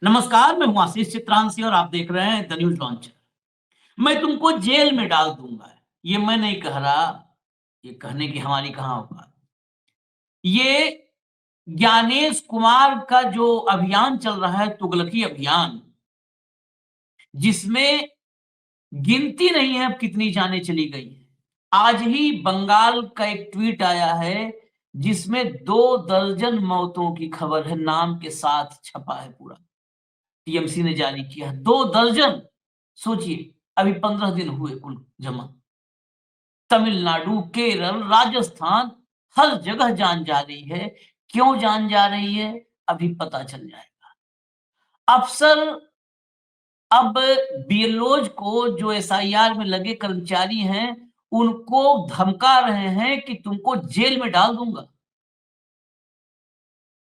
नमस्कार, मैं हूं आशीष चित्रांशी और आप देख रहे हैं द न्यूज लॉन्चर। मैं तुमको जेल में डाल दूंगा, ये मैं नहीं कह रहा। ये कहने की हमारी कहाँ औकात। ये ज्ञानेश कुमार का जो अभियान चल रहा है, तुगलकी अभियान, जिसमें गिनती नहीं है अब कितनी जानें चली गई हैं। आज ही बंगाल का एक ट्वीट आया है जिसमें 2 दर्जन मौतों की खबर है, नाम के साथ छपा है पूरा। टीएमसी ने जारी किया है 2 दर्जन। सोचिए, अभी 15 दिन हुए कुल जमा। तमिलनाडु, केरल, राजस्थान, हर जगह जान जा रही है। क्यों जान जा रही है, अभी पता चल जाएगा। अफसर अब बीएलओज को, जो एसआईआर में लगे कर्मचारी हैं, उनको धमका रहे हैं कि तुमको जेल में डाल दूंगा,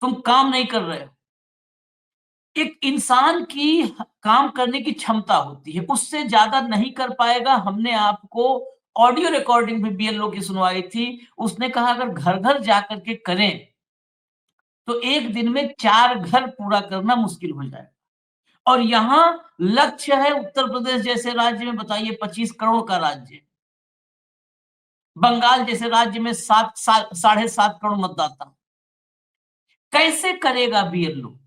तुम काम नहीं कर रहे हो। एक इंसान की काम करने की क्षमता होती है, उससे ज्यादा नहीं कर पाएगा। हमने आपको ऑडियो रिकॉर्डिंग भी बीएलओ की सुनवाई थी, उसने कहा अगर घर घर जाकर के करें तो एक दिन में 4 घर पूरा करना मुश्किल हो जाए। और यहां लक्ष्य है उत्तर प्रदेश जैसे राज्य में, बताइए 25 करोड़ का राज्य, बंगाल जैसे राज्य में 7.5 करोड़ मतदाता, कैसे करेगा बीएलओ?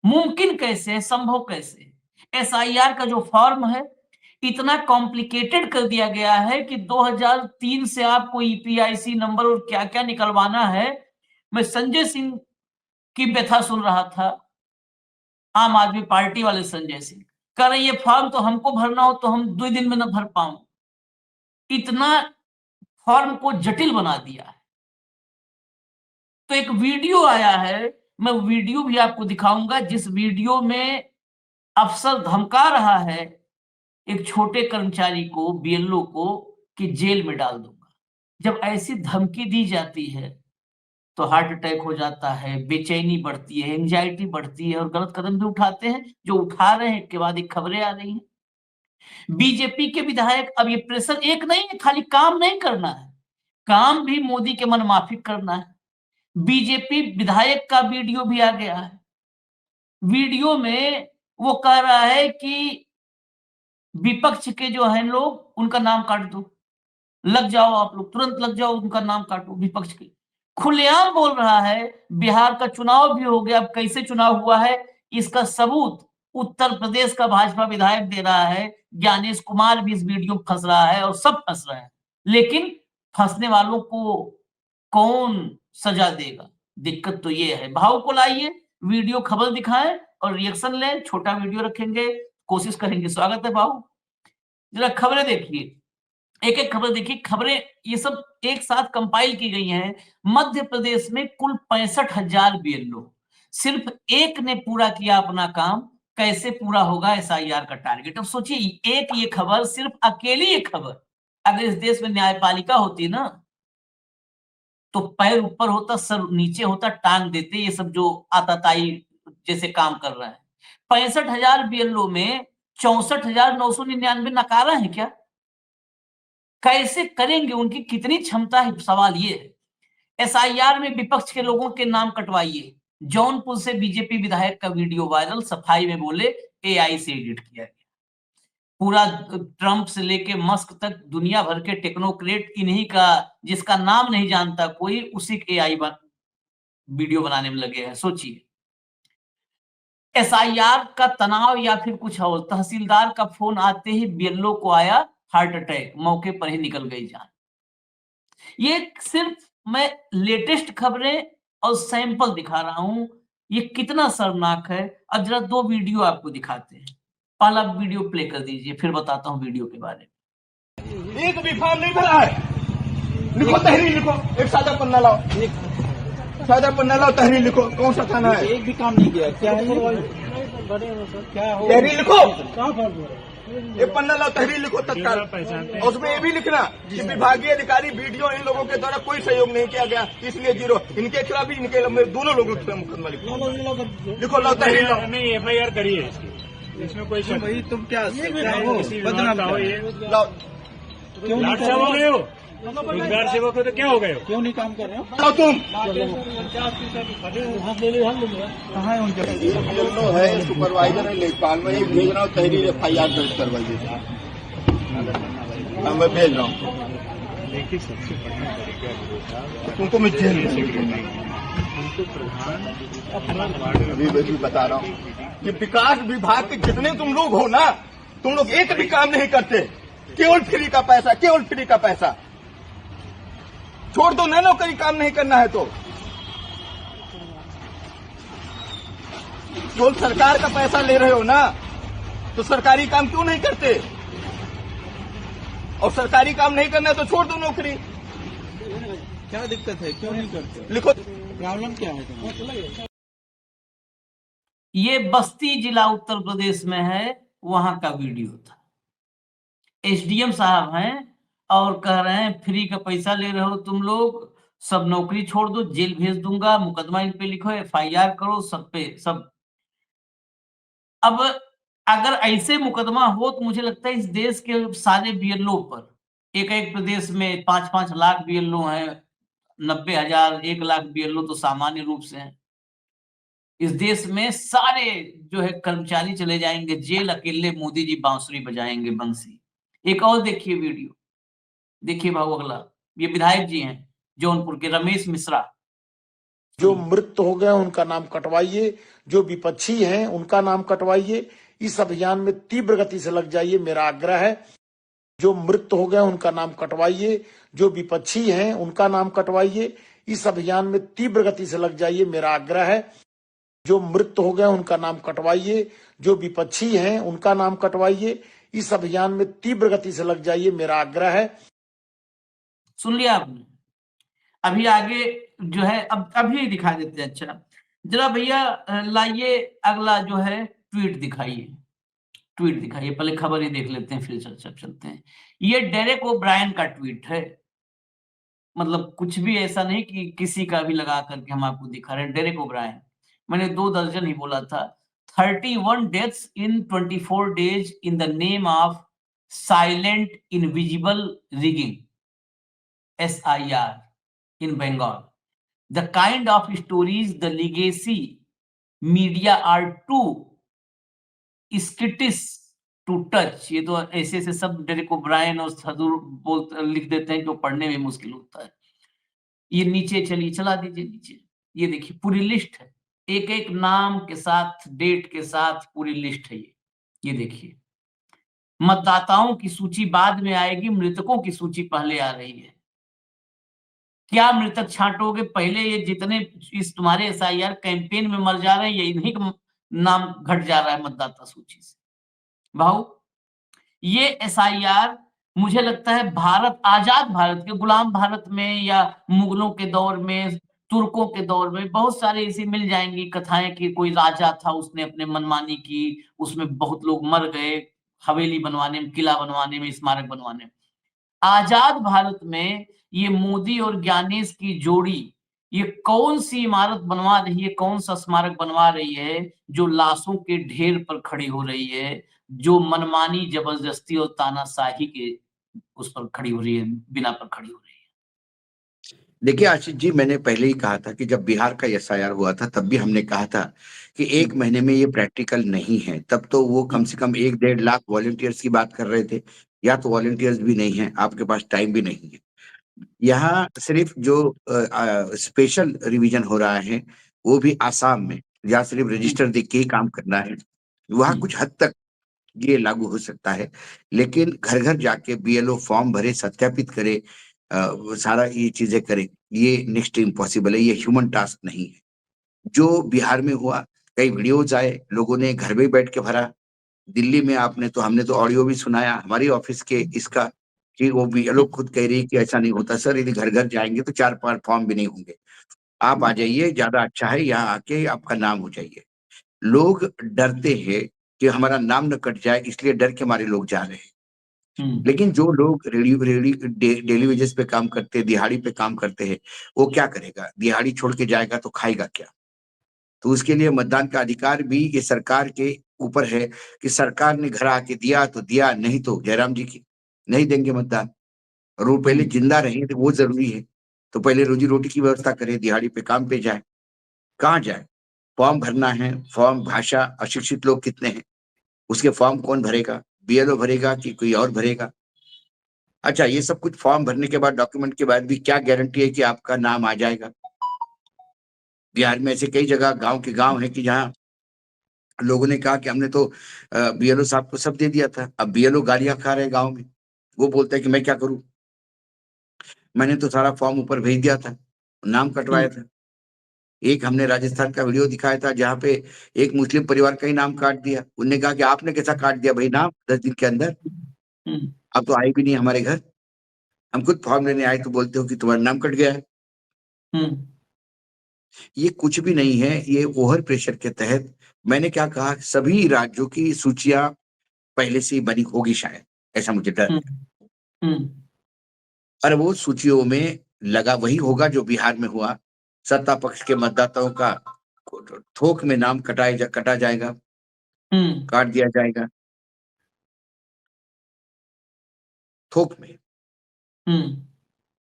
मुमकिन कैसे है, संभव कैसे? एसआईआर का जो फॉर्म है इतना कॉम्प्लिकेटेड कर दिया गया है कि 2003 से आपको ईपीआईसी नंबर और क्या-क्या निकलवाना है। मैं संजय सिंह की व्यथा सुन रहा था, आम आदमी पार्टी वाले संजय सिंह कह रहे ये फॉर्म तो हमको भरना हो तो हम 2 दिन में न भर पाऊं। इतना फॉर्म को जटिल बना दिया है। तो एक वीडियो आया है, मैं वीडियो भी आपको दिखाऊंगा, जिस वीडियो में अफसर धमका रहा है एक छोटे कर्मचारी को, बीएलओ को, कि जेल में डाल दूंगा। जब ऐसी धमकी दी जाती है तो हार्ट अटैक हो जाता है, बेचैनी बढ़ती है, एंजाइटी बढ़ती है और गलत कदम भी उठाते हैं, जो उठा रहे हैं। के बाद एक खबरें आ रही हैं बीजेपी के विधायक, अब ये प्रेशर एक नहीं है, खाली काम नहीं करना है, काम भी मोदी के मनमाफिक करना है। बीजेपी विधायक का वीडियो भी आ गया है। वीडियो में वो कह रहा है कि विपक्ष के जो हैं लोग, उनका नाम काट दो, लग जाओ आप लोग, तुरंत लग जाओ, उनका नाम काटो विपक्ष के। खुलेआम बोल रहा है। बिहार का चुनाव भी हो गया, अब कैसे चुनाव हुआ है इसका सबूत उत्तर प्रदेश का भाजपा विधायक दे रहा है। ज्ञानेश कुमार भी इस वीडियो में फंस रहा है और सब फंस रहे हैं, लेकिन फंसने वालों को कौन सजा देगा? दिक्कत तो ये है। भाव को लाइए, वीडियो खबर दिखाएं और रिएक्शन लें। छोटा वीडियो रखेंगे, कोशिश करेंगे। स्वागत है भाव, जरा खबरें देखिए, एक-एक खबर देखिए। खबरें ये सब एक साथ कंपाइल की गई हैं। मध्य प्रदेश में कुल 65,000 बीएलओ, सिर्फ एक ने पूरा किया अपना काम। कैसे पूरा होगा एसआईआर का टारगेट? अब सोचिए, एक ये खबर, सिर्फ अकेली ये खबर, अगर इस देश में न्यायपालिका होती ना, तो पैर ऊपर होता, सर नीचे होता, टांग देते ये सब जो आताताई जैसे काम कर रहे हैं। 65,000 बीएलओ में 64,999 नकारा है क्या? कैसे करेंगे? उनकी कितनी क्षमता है, सवाल ये है। एसआईआर में विपक्ष के लोगों के नाम कटवाइए। जौनपुर से बीजेपी विधायक का वीडियो वायरल, सफाई में बोले एआई से एडिट किया गया। पूरा ट्रंप से लेके मस्क तक दुनिया भर के टेक्नोक्रेट इन्हीं का, जिसका नाम नहीं जानता कोई, उसी के एआई वीडियो बनाने में लगे हैं। सोचिए, एसआईआर का तनाव या फिर कुछ और। तहसीलदार का फोन आते ही बीएलओ को आया हार्ट अटैक, मौके पर ही निकल गई जान। ये सिर्फ मैं लेटेस्ट खबरें और सैंपल दिखा रहा हूं, ये कितना शर्मनाक है। अब जरा 2 वीडियो आपको दिखाते हैं। पहला वीडियो प्ले कर दीजिए, फिर बताता हूं वीडियो के बारे में। एक भी फॉर्म नहीं भरा है। लिखो, तहरीर लिखो, एक सादा पन्ना लाओ, सादा पन्ना लाओ, तहरीर लिखो। कौन सा थाना है? एक भी काम नहीं किया। क्या है क्या हो? तहरीर लिखो, कहाँ फॉर्म? एक पन्ना लाओ, तहरीर लिखो तत्काल। और उसमें ये भी लिखना कि विभागीय अधिकारी वीडियो इन लोगों के द्वारा कोई सहयोग नहीं किया गया, इसलिए 0। इनके खिलाफ भी, इनके दोनों लोगों के खिलाफ मुकदमा लिखो, लाओ तहरीर लाओ। नहीं, एफआईआर करिए इसमें कोई भाई तुम क्या हो? बदनाम लाओ, ये लाओ। क्यों लाट साहब हो गए हो? रोजगार सेवक हो तो क्या हो गए हो? क्यों नहीं काम कर रहे हो? तो तुम हाथ ले लो, हाथ ले लो। कहाँ है उनके? BLO है, सुपरवाइजर है, लेखपाल में एक भेज रहा हूँ, तहरीर FIR दर्ज करवाइए। हाँ, मैं भेज रहा हूँ। देखिए, सबसे बड़ा तरीका तुमको मैं जेल में उनको प्रधान अभी बता रहा हूँ कि विकास विभाग के जितने तुम लोग हो ना, तुम लोग एक भी काम नहीं करते, केवल फ्री का पैसा, केवल फ्री का पैसा। छोड़ दो ना, नौकरी काम नहीं करना है तो केवल सरकार का पैसा ले रहे हो ना, तो सरकारी काम क्यों नहीं करते? और सरकारी काम नहीं करना है तो छोड़ दो नौकरी। क्या दिक्कत है, क्यों नहीं करते? लिखो, प्रॉब्लम क्या है तुम्हारा? ये बस्ती जिला उत्तर प्रदेश में है, वहां का वीडियो था। एसडीएम साहब हैं और कह रहे हैं फ्री का पैसा ले रहे हो तुम लोग, सब नौकरी छोड़ दो, जेल भेज दूंगा, मुकदमा इन पे लिखो, FIR करो, सब पे सब। अब अगर ऐसे मुकदमा हो तो मुझे लगता है इस देश के सारे BLO पर, एक प्रदेश में 5-5 लाख BLO हैं, 90,000 1 लाख BLO तो सामान्य रूप से हैं। इस देश में सारे जो है कर्मचारी चले जाएंगे जेल, अकेले मोदी जी बांसुरी बजाएंगे बंसी। एक और देखिए वीडियो, देखिए भाऊ अगला, ये विधायक जी हैं जौनपुर के, रमेश मिश्रा। जो मृत हो गए उनका नाम कटवाइए, जो विपक्षी हैं उनका नाम कटवाइए, इस अभियान में तीव्र गति से लग जाइए, मेरा आग्रह है। जो मृत हो गए उनका नाम कटवाइए, जो विपक्षी हैं उनका नाम कटवाइए, इस अभियान में तीव्र गति से लग जाइए, मेरा आग्रह है। जो मृत हो गए उनका नाम कटवाइए, जो विपक्षी हैं उनका नाम कटवाइए, इस अभियान में तीव्र गति से लग जाइए, मेरा आग्रह है। सुन लिया आपने? अभी आगे जो है, अब अभी दिखा देते हैं। अच्छा जरा भैया लाइए अगला जो है ट्वीट दिखाइए, ट्वीट दिखाइए, पहले खबर ही देख लेते हैं फिर चर्चा चलते हैं। ये डेरेक ओब्रायन का ट्वीट है, मतलब कुछ भी ऐसा नहीं कि किसी का भी लगा करके हम आपको दिखा रहे हैं। डेरेक ओब्रायन, मैंने 2 दर्जन ही बोला था। 31 deaths in 24 days in the name of silent invisible rigging, SIR, in Bengal. The kind of stories the legacy media are too skittish to touch. ये तो ऐसे सब डेरेक ओब्रायन और सदूर लिख देते हैं जो पढ़ने में मुश्किल होता है। ये नीचे चलिए, चला दीजिए नीचे, ये देखिए पूरी लिस्ट है, एक एक नाम के साथ, डेट के साथ पूरी लिस्ट है ये देखिए। मतदाताओं की सूची बाद में आएगी, मृतकों की सूची पहले आ रही है। क्या मृतक छांटोगे? पहले ये जितने इस तुम्हारे SIR कैंपेन में मर जा रहे हैं, ये इन्हीं का नाम घट जा रहा है मतदाता सूची से। भाऊ ये SIR मुझे लगता है भारत, आजाद भारत के, गुलाम भारत में या मुगलों के दौर में, तुर्कों के दौर में बहुत सारे ऐसी मिल जाएंगी कथाएं कि कोई राजा था, उसने अपने मनमानी की, उसमें बहुत लोग मर गए, हवेली बनवाने में, किला बनवाने में, स्मारक बनवाने में। आजाद भारत में ये मोदी और ज्ञानेश की जोड़ी ये कौन सी इमारत बनवा रही है, कौन सा स्मारक बनवा रही है जो लाशों के ढेर पर खड़ी हो रही है, जो मनमानी, जबरदस्ती और तानाशाही के उस पर खड़ी हो रही है, बिना पर खड़ी हो रही है। देखिए आशीष जी, मैंने पहले ही कहा था कि जब बिहार का SIR हुआ था तब भी हमने कहा था कि 1 महीने में ये प्रैक्टिकल नहीं है। तब तो वो कम से कम 1-1.5 लाख वॉलंटियर्स की बात कर रहे थे, या तो वॉलंटियर्स भी नहीं है, आपके पास टाइम भी नहीं है। यहाँ सिर्फ जो स्पेशल रिवीजन हो रहा है वो भी आसाम में, या सिर्फ रजिस्टर देख के ही काम करना है, वहाँ कुछ हद तक ये लागू हो सकता है। लेकिन घर घर जाके BLO फॉर्म भरे, सत्यापित करे, सारा ये चीजें करे, ये नेक्स्ट इम्पॉसिबल है, ये ह्यूमन टास्क नहीं है। जो बिहार में हुआ, कई वीडियोज आए, लोगों ने घर में बैठ के भरा। दिल्ली में हमने तो ऑडियो भी सुनाया हमारी ऑफिस के इसका, कि वो BLO खुद कह रही है कि ऐसा नहीं होता सर, यदि घर घर जाएंगे तो 4-5 फॉर्म भी नहीं होंगे, आप आ जाइए, ज्यादा अच्छा है, यहाँ आके आपका नाम हो जाइए। लोग डरते हैं कि हमारा नाम न कट जाए, इसलिए डर के मारे लोग जा रहे हैं। लेकिन जो लोग डेली वेजेस पे काम करते हैं, दिहाड़ी पे काम करते हैं, वो क्या करेगा? दिहाड़ी छोड़ के जाएगा तो खाएगा क्या? तो उसके लिए मतदान का अधिकार भी ये सरकार के ऊपर है कि सरकार ने घर आके दिया तो दिया, नहीं तो जयराम जी की नहीं देंगे मतदान। और वो पहले जिंदा रहे तो वो जरूरी है। तो पहले रोजी रोटी की व्यवस्था करे, दिहाड़ी पे काम पे जाए। कहाँ जाए? फॉर्म भरना है, फॉर्म भाषा, अशिक्षित लोग कितने हैं, उसके फॉर्म कौन भरेगा? बीएलओ भरेगा कि कोई और भरेगा? अच्छा, ये सब कुछ फॉर्म भरने के बाद, डॉक्यूमेंट के बाद भी क्या गारंटी है कि आपका नाम आ जाएगा? बिहार में ऐसे कई जगह गांव के गांव है कि जहाँ लोगों ने कहा कि हमने तो बीएलओ साहब को सब दे दिया था। अब बीएलओ गालियां खा रहे हैं गांव में। वो बोलता है कि मैं क्या करूं, मैंने तो सारा फॉर्म ऊपर भेज दिया था, नाम कटवाया था। एक हमने राजस्थान का वीडियो दिखाया था जहाँ पे एक मुस्लिम परिवार का ही नाम काट दिया। उनने कहा कि आपने कैसा काट दिया भाई नाम 10 दिन के अंदर? आप तो आए भी नहीं हमारे घर, हम खुद फॉर्म लेने आए तो बोलते हो कि तुम्हारा नाम कट गया है। ये कुछ भी नहीं है, ये ओवर प्रेशर के तहत। मैंने क्या कहा, सभी राज्यों की सूचियां पहले से ही बनी होगी शायद, ऐसा मुझे डर है। और वो सूचियों में लगा वही होगा जो बिहार में हुआ। सत्ता पक्ष के मतदाताओं का थोक में नाम कटा जाएगा, काट दिया जाएगा थोक में।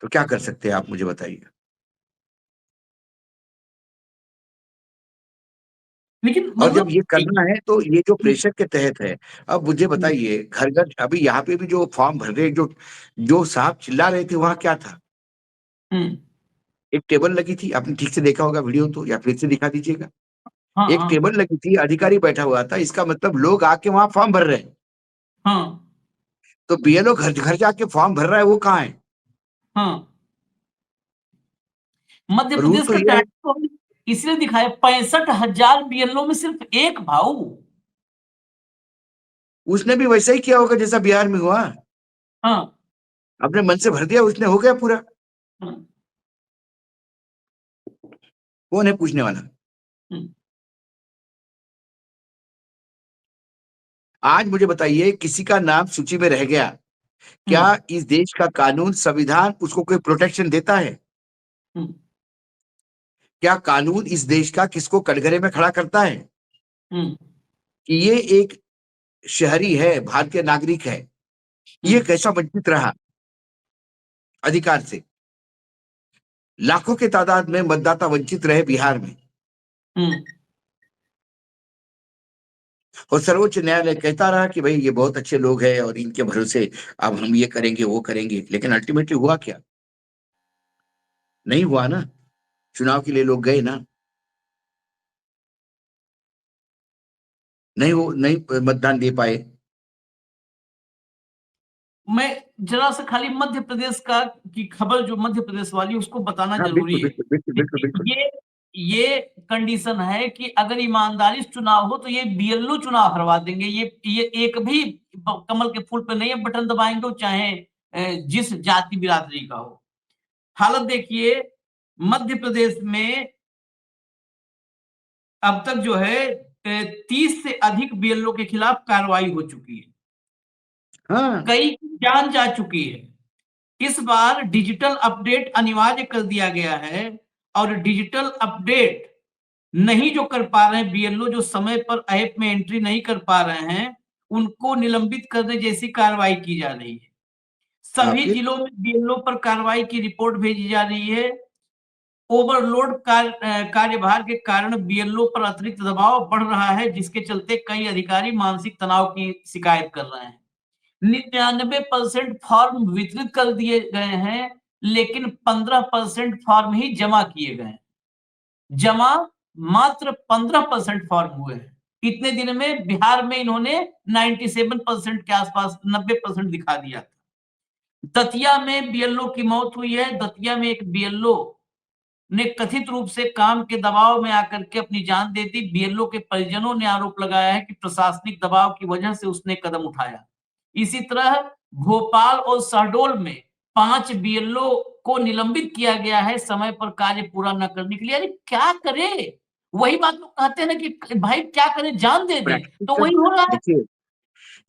तो क्या कर सकते हैं आप, मुझे बताइए। लेकिन और जब मतलब ये करना है तो ये जो प्रेशर के तहत है, अब मुझे बताइए, घर घर अभी यहाँ पे भी जो फॉर्म भर रहे, जो जो साहब चिल्ला रहे थे, वहां क्या था? एक टेबल लगी थी, आपने ठीक से देखा होगा वीडियो तो, या फिर से दिखा दीजिएगा। हाँ एक हाँ टेबल लगी थी, अधिकारी बैठा हुआ था, इसका मतलब लोग आके वहां फॉर्म भर रहे हैं। हाँ तो बीएलओ घर घर जाके फॉर्म भर रहा है, वो कहाँ है? हाँ मध्य रूल प्रदेश तो का ये है। डाटा तो इसलिए दिखाया 65,000 बीएलओ में सिर्फ एक भाऊ। उसने भी वैसा ही किया होगा जैसा बिहार में हुआ, हाँ अपने मन से भर दिया उसने, हो गया पूरा। हाँ, कौन है पूछने वाला? आज मुझे बताइए, किसी का नाम सूची में रह गया, क्या इस देश का कानून, संविधान उसको कोई प्रोटेक्शन देता है? क्या कानून इस देश का किसको कटघरे में खड़ा करता है कि ये एक शहरी है, भारतीय नागरिक है, ये कैसा वंचित रहा अधिकार से? लाखों के तादाद में मतदाता वंचित रहे बिहार में, और सर्वोच्च न्यायालय कहता रहा कि भाई ये बहुत अच्छे लोग हैं और इनके भरोसे अब हम ये करेंगे वो करेंगे। लेकिन अल्टीमेटली हुआ क्या? नहीं हुआ ना। चुनाव के लिए लोग गए ना, नहीं मतदान दे पाए। मैं जरा सा खाली मध्य प्रदेश का की खबर जो मध्य प्रदेश वाली उसको बताना हाँ जरूरी बिल्कुल है। बिल्कुल बिल्कुल बिल्कुल बिल्कुल। ये कंडीशन है कि अगर ईमानदारी से चुनाव हो तो ये बीएलओ चुनाव हरवा देंगे। ये एक भी कमल के फूल पे नहीं है, बटन दबाएंगे वो चाहे जिस जाति बिरादरी का हो। हालत देखिए, मध्य प्रदेश में अब तक जो है 30 से अधिक बीएलओ के खिलाफ कार्रवाई हो चुकी है। हाँ कई की जान जा चुकी है। इस बार डिजिटल अपडेट अनिवार्य कर दिया गया है और डिजिटल अपडेट नहीं जो कर पा रहे हैं बीएलओ, जो समय पर ऐप में एंट्री नहीं कर पा रहे हैं, उनको निलंबित करने जैसी कार्रवाई की जा रही है। सभी फिर जिलों में बीएलओ पर कार्रवाई की रिपोर्ट भेजी जा रही है। ओवरलोड कार्यभार के कारण बीएलओ पर अतिरिक्त दबाव बढ़ रहा है, जिसके चलते कई अधिकारी मानसिक तनाव की शिकायत कर रहे हैं। 99% फॉर्म वितरित कर दिए गए हैं, लेकिन 15% फॉर्म ही जमा किए गए। जमा मात्र 15% फॉर्म हुए हैं। इतने दिन में बिहार में इन्होंने 97% के आसपास 90% दिखा दिया था। दतिया में बीएलओ की मौत हुई है। दतिया में एक बीएलओ ने कथित रूप से काम के दबाव में आकर के अपनी जान दे दी। बीएलओ के परिजनों ने आरोप लगाया है कि प्रशासनिक दबाव की वजह से उसने कदम उठाया। इसी तरह भोपाल और शहडोल में 5 बीएलओ को निलंबित किया गया है समय पर कार्य पूरा न करने के लिए। अरे क्या करे? वही बात लोग कहते हैं ना कि भाई क्या करें, जान दे दें, तो प्रैक्टिकल वही हो रहा है। देखिए,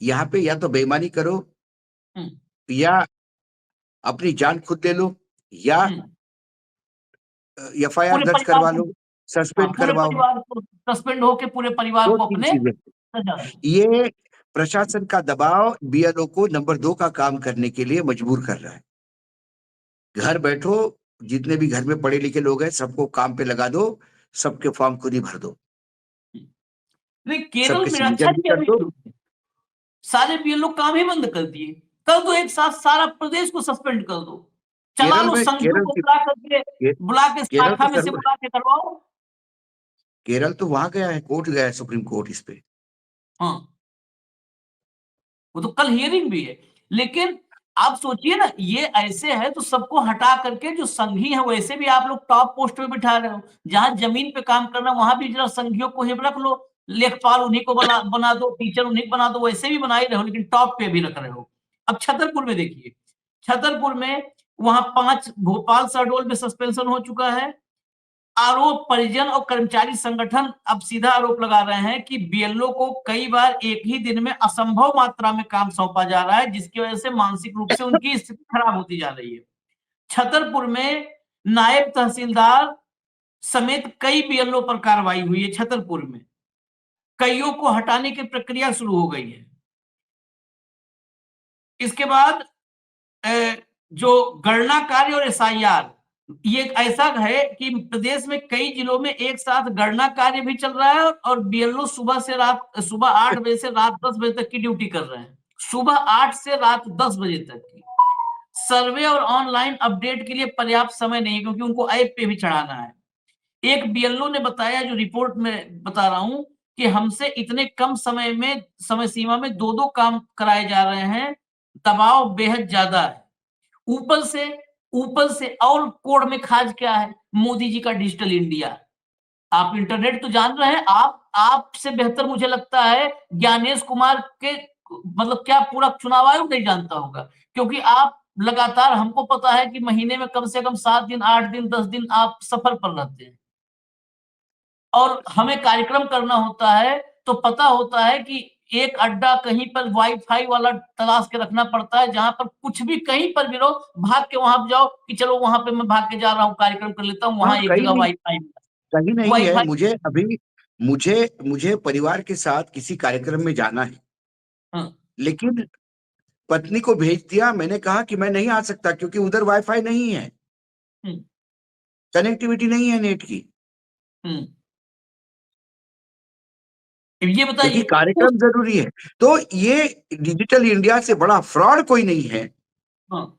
यहाँ पे या तो बेईमानी करो, या अपनी जान खुद ले लो, या एफआईआर पूरे दर्ज परिवार करवा को, लो, सस्पेंड पूरे करवाओ। परिवार को सस्पेंड होके पूरे परिवार दो को तीन अपने चीजें, सजा दो। ये प्रशासन का दबाव बीएलओ को नंबर 2 का काम करने के लिए मजबूर कर रहा है। घर बैठो, जितने भी घर में पढ़े लिखे लोग हैं सबको काम पे लगा दो, सबके फॉर्म खुद ही भर दो, नहीं, केरल सबके में अच्छा सिग्नेचर भी किया कर दो। सारे बीएलओ काम ही बंद कर दिए। कर दो एक साथ, सारा प्रदेश को सस्पेंड कर दो, चला केरल लो में संघियों केरल को की के- बुला के केरल शाखा तो में से जरूर है। बुला के करवाओ। केरल तो वहां गया है, कोर्ट गया है, सुप्रीम कोर्ट इस पे। हाँ, वो तो कल हियरिंग भी है। लेकिन आप सोचिए ना, ये ऐसे है तो सबको हटा करके जो संघी है वैसे भी आप लोग टॉप पोस्ट पे बिठा रहे हो। जहां जमीन पे काम करना वहां भी जरा संघियों को ही रख लो, लेखपाल उन्हीं को बना दो, टीचर उन्हीं को बना दो, वैसे भी बना ही रहे हो लेकिन टॉप पे भी रख रहे हो। अब छतरपुर में देखिए, छतरपुर में वहां 5 भोपाल शहडोल में सस्पेंशन हो चुका है। आरोप परिजन और कर्मचारी संगठन अब सीधा आरोप लगा रहे हैं कि बीएलओ को कई बार एक ही दिन में असंभव मात्रा में काम सौंपा जा रहा है, जिसकी वजह से मानसिक रूप से उनकी स्थिति खराब होती जा रही है। छतरपुर में नायब तहसीलदार समेत कई बीएलओ पर कार्रवाई हुई है। छतरपुर में कईयों को हटाने की प्रक्रिया शुरू हो गई है। इसके बाद जो गणना कार्य और एसआईआर, ये एक ऐसा है कि प्रदेश में कई जिलों में एक साथ गणना कार्य भी चल रहा है और बीएलओ सुबह 8 बजे से रात 10 बजे तक की ड्यूटी कर रहे हैं। सुबह 8 से रात 10 बजे तक की। सर्वे और ऑनलाइन अपडेट के लिए पर्याप्त समय नहीं है क्योंकि उनको ऐप पे भी चढ़ाना है। एक बीएलओ ने बताया, जो रिपोर्ट में बता रहा हूं, कि हमसे इतने कम समय सीमा में 2-2 काम कराए जा रहे हैं। दबाव बेहद ज्यादा है। ऊपर से और कोड में खाज क्या है? मोदी जी का डिजिटल इंडिया। आप इंटरनेट तो जान रहे हैं, आपसे बेहतर मुझे लगता है ज्ञानेश कुमार के, मतलब क्या पूरा चुनाव आयोग नहीं जानता होगा, क्योंकि आप लगातार, हमको पता है कि महीने में कम से कम 7 दिन, 8 दिन, 10 दिन आप सफर पर रहते हैं और हमें कार्यक्रम करना होता है तो पता होता है कि एक अड्डा कहीं पर वाईफाई वाला तलाश के रखना पड़ता है, जहां पर कुछ भी कहीं पर भी रहो, भाग के वहां जाओ कि चलो वहां पे मैं भाग के जा रहा हूँ, कार्यक्रम कर लेता हूँ, हाँ, वहां एक जगह वाईफाई कहीं नहीं है। वाईफाई मुझे अभी मुझे परिवार के साथ किसी कार्यक्रम में जाना है, हाँ, लेकिन पत्नी को भेज दिया। मैंने कहा कि मैं नहीं आ सकता क्योंकि उधर वाईफाई नहीं है, हम्म, कनेक्टिविटी नहीं है नेट की। हम्म। ये क्योंकि बताइए कार्यक्रम जरूरी है। तो ये डिजिटल इंडिया से बड़ा फ्रॉड कोई नहीं है। हाँ,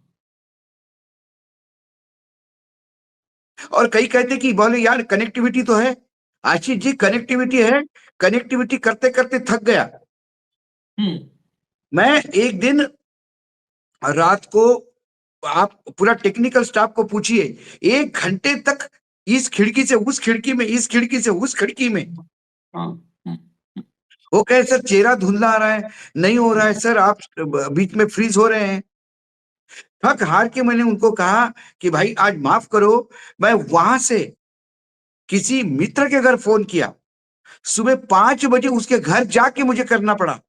और कई कहते कि बोले यार कनेक्टिविटी तो है। आशीष जी, कनेक्टिविटी है, कनेक्टिविटी करते करते थक गया। हम्म, मैं एक दिन रात को, आप पूरा टेक्निकल स्टाफ को पूछिए, 1 घंटे तक इस खिड़की से उस खिड़की में, इस खिड़की से उस खिड़की में। हाँ, हम्म, वो कहे सर चेहरा धुंधला आ रहा है, नहीं हो रहा है सर, आप बीच में फ्रीज हो रहे हैं। थक हार के मैंने उनको कहा कि भाई आज माफ करो, मैं वहां से किसी मित्र के घर फोन किया, सुबह 5 बजे उसके घर जाके मुझे करना पड़ा।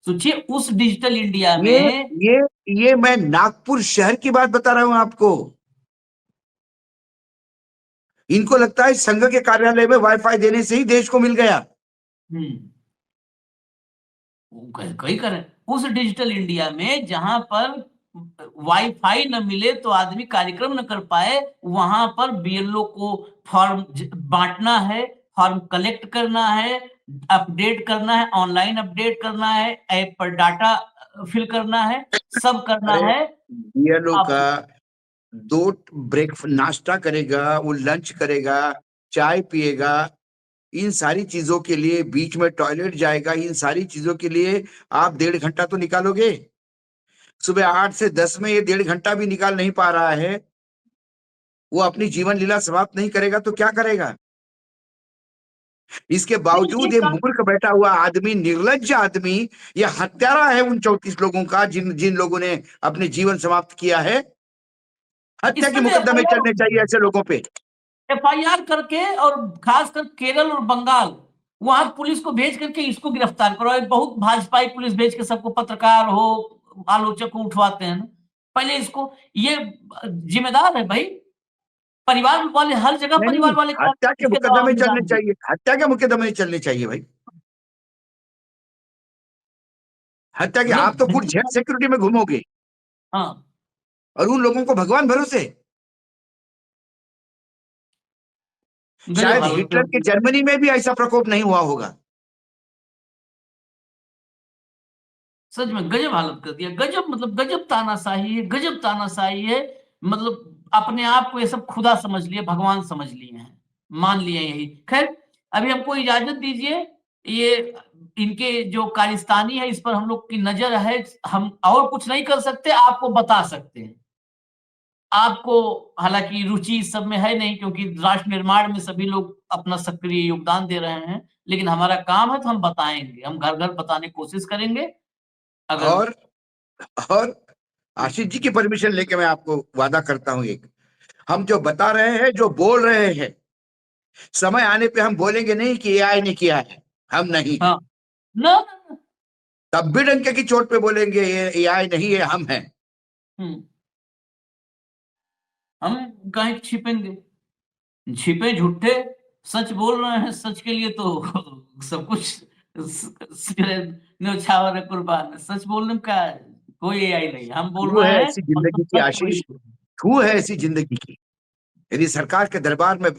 सोचिए उस डिजिटल इंडिया ये में। ये ये मैं नागपुर शहर की बात बता रहा हूं आपको। इनको लगता है संघ के कार्यालय में वाईफाई देने से ही देश को मिल गया। हम्म, कई करें उस डिजिटल इंडिया में जहां पर वाईफाई न मिले तो आदमी कार्यक्रम न कर पाए, वहां पर बीएलओ को फॉर्म बांटना है, फॉर्म कलेक्ट करना है, अपडेट करना है, ऑनलाइन अपडेट करना है, ऐप पर डाटा फिल करना है, सब करना अरे है। बीएलओ आप का 2 ब्रेक नाश्ता करेगा, वो लंच करेगा, चाय पिएगा, इन सारी चीजों के लिए बीच में टॉयलेट जाएगा, इन सारी चीजों के लिए आप 1.5 घंटा तो निकालोगे। सुबह 8 से 10 में ये 1.5 घंटा भी निकाल नहीं पा रहा है, वो अपनी जीवन लीला समाप्त नहीं करेगा तो क्या करेगा? इसके नहीं, बावजूद ये मूर्ख बैठा हुआ आदमी, निर्लज्ज आदमी, ये हत्यारा है उन 34 लोगों का जिन जिन लोगों ने अपने जीवन समाप्त किया है। इस हत्या के पे तो मुकदमे चलने चाहिए ऐसे लोगों पे। एफआईआर करके, और खासकर केरल और बंगाल, वहां पुलिस को भेज करके इसको गिरफ्तार करो। एक बहुत भाजपाई पुलिस भेज के सबको, पत्रकार हो, आलोचक को उठवाते हैं ना। पहले इसको, ये जिम्मेदार है भाई, परिवार वाले हर जगह नहीं परिवार नहीं, वाले हत्या के इसके दबाव मुकदमे में चलने डाल दिए। चाहिए, हत्या के मुकदमे चलने चाहिए भाई। हत्या के, आप तो खुद जेल सिक्योरिटी में घूमोगे। हाँ, और उन लोगों को भगवान भरोसे। गजब शायद हालत हिटलर कर के दी। जर्मनी में भी ऐसा प्रकोप नहीं हुआ होगा। सच में गजब हालत कर दिया, गजब मतलब गजब तानाशाही है, गजब तानाशाही है। मतलब अपने आप को ये सब खुदा समझ लिए, भगवान समझ लिए हैं, मान लिए यही। खैर अभी हमको इजाजत दीजिए, ये इनके जो कारिस्तानी है इस पर हम लोग की नजर है, हम और कुछ नहीं कर सकते, आपको बता सकते हैं। आपको हालांकि रुचि इस सब में है नहीं, क्योंकि राष्ट्र निर्माण में सभी लोग अपना सक्रिय योगदान दे रहे हैं, लेकिन हमारा काम है तो हम बताएंगे, हम घर घर बताने की कोशिश करेंगे। अगर और और आशीष जी की परमिशन लेके मैं आपको वादा करता हूं, एक हम जो बता रहे हैं, जो बोल रहे हैं, समय आने पे हम बोलेंगे नहीं कि एआई ने किया है, हम नहीं है। हाँ ना, तब भी डंके की चोट पे बोलेंगे ये एआई नहीं है, हम हैं। हम्म, हम काहे छिपेंगे, छिपे झूठे, सच बोल रहे हैं, सच के लिए तो सब कुछ न्यौछावर है, कुर्बान है। सच बोलने का कोई एआई नहीं, हम बोल क्यों है रहे हैं ऐसी और सब जिंदगी की सच वही आशीष, बोल रहे हैं। क्यों है ऐसी जिंदगी की? यदि सरकार के दरबार में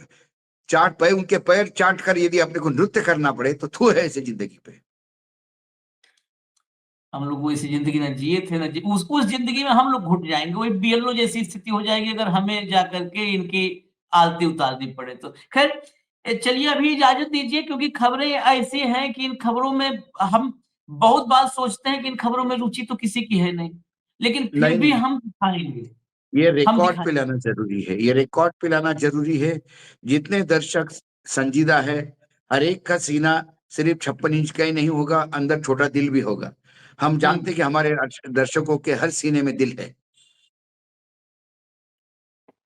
चाट पे उनके पैर चाट कर यदि अपने को नृत्य करना पड़े तो थू है ऐसी जिंदगी पे। हम लोग वैसी जिंदगी ना जिए थे ना उस जिंदगी में हम लोग घुट जाएंगे, वही बीएलओ जैसी स्थिति हो जाएगी अगर हमें जाकर के इनकी आरती उतारनी पड़े तो। खैर चलिए अभी इजाजत दीजिए, क्योंकि खबरें ऐसी हैं कि इन खबरों में हम बहुत बार सोचते हैं कि इन खबरों में रुचि तो किसी की है नहीं, लेकिन फिर नहीं भी नहीं, हम दिखाएंगे, ये हम रिकॉर्ड पे दिखाएंगे। लाना जरूरी है, ये रिकॉर्ड पे लाना जरूरी है। जितने दर्शक संजीदा है, हर एक का सीना सिर्फ 56 इंच का ही नहीं होगा, अंदर छोटा दिल भी होगा। हम जानते हैं कि हमारे दर्शकों के हर सीने में दिल है।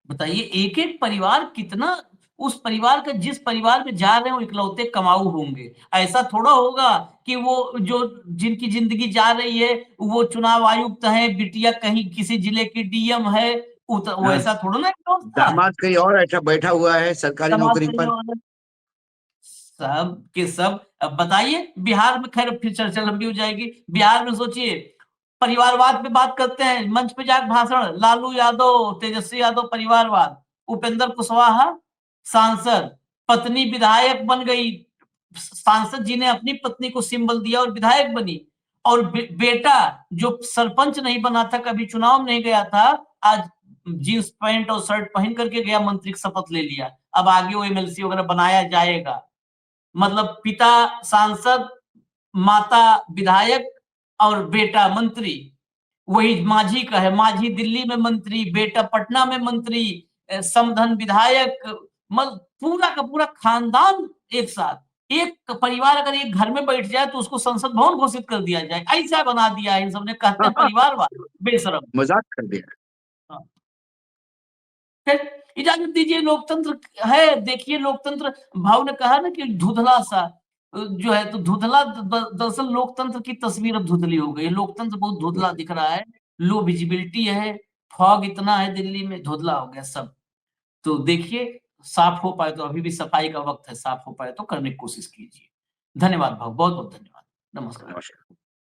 बताइए एक एक परिवार कितना, उस परिवार का जिस परिवार में जा रहे हो इकलौते कमाऊ होंगे, ऐसा थोड़ा होगा कि वो जो जिनकी जिंदगी जा रही है वो चुनाव आयुक्त है, बिटिया कहीं किसी जिले की डीएम है, वो हाँ, ऐसा थोड़ा ना होता है। दामाद कहीं और ऐसा बैठा हुआ है सरकारी समाज नौकरी पर। कल्याण सब के सब। अब बताइए बिहार में, खैर फिर चर्चा लंबी हो जाएगी, बिहार में सोचिए परिवारवाद पे बात करते हैं, मंच पे जाकर भाषण, लालू यादव तेजस्वी यादव परिवारवाद, उपेंद्र कुशवाहा सांसद, पत्नी विधायक बन गई, सांसद जी ने अपनी पत्नी को सिंबल दिया और विधायक बनी, और बेटा जो सरपंच नहीं बना था, कभी चुनाव में नहीं गया था, आज जींस पैंट और शर्ट पहन करके गया, मंत्री की शपथ ले लिया, अब आगे वो एमएलसी वगैरह बनाया जाएगा। मतलब पिता सांसद, माता विधायक और बेटा मंत्री, वही माझी का है, माझी दिल्ली में मंत्री, बेटा पटना में मंत्री, समधन विधायक, मतलब पूरा का पूरा खानदान एक साथ, एक परिवार अगर एक घर में बैठ जाए तो उसको संसद भवन घोषित कर दिया जाए, ऐसा बना दिया है इन सबने, कहते हैं परिवारवाद, बेशरम। मजाक कर दिया। हाँ। फिर इजाजत दीजिए, लोकतंत्र है, देखिए लोकतंत्र, भाव ने कहा ना कि धुंधला सा जो है, तो धुंधला दरअसल लोकतंत्र की तस्वीर अब धुंधली हो गई, लोकतंत्र बहुत धुंधला दिख रहा है, लो विजिबिलिटी है, फॉग इतना है दिल्ली में, धुंधला हो गया सब। तो देखिए साफ हो पाए तो, अभी भी सफाई का वक्त है, साफ हो पाए तो करने की कोशिश कीजिए। धन्यवाद भाव, बहुत बहुत धन्यवाद, नमस्कार। नमस्कार।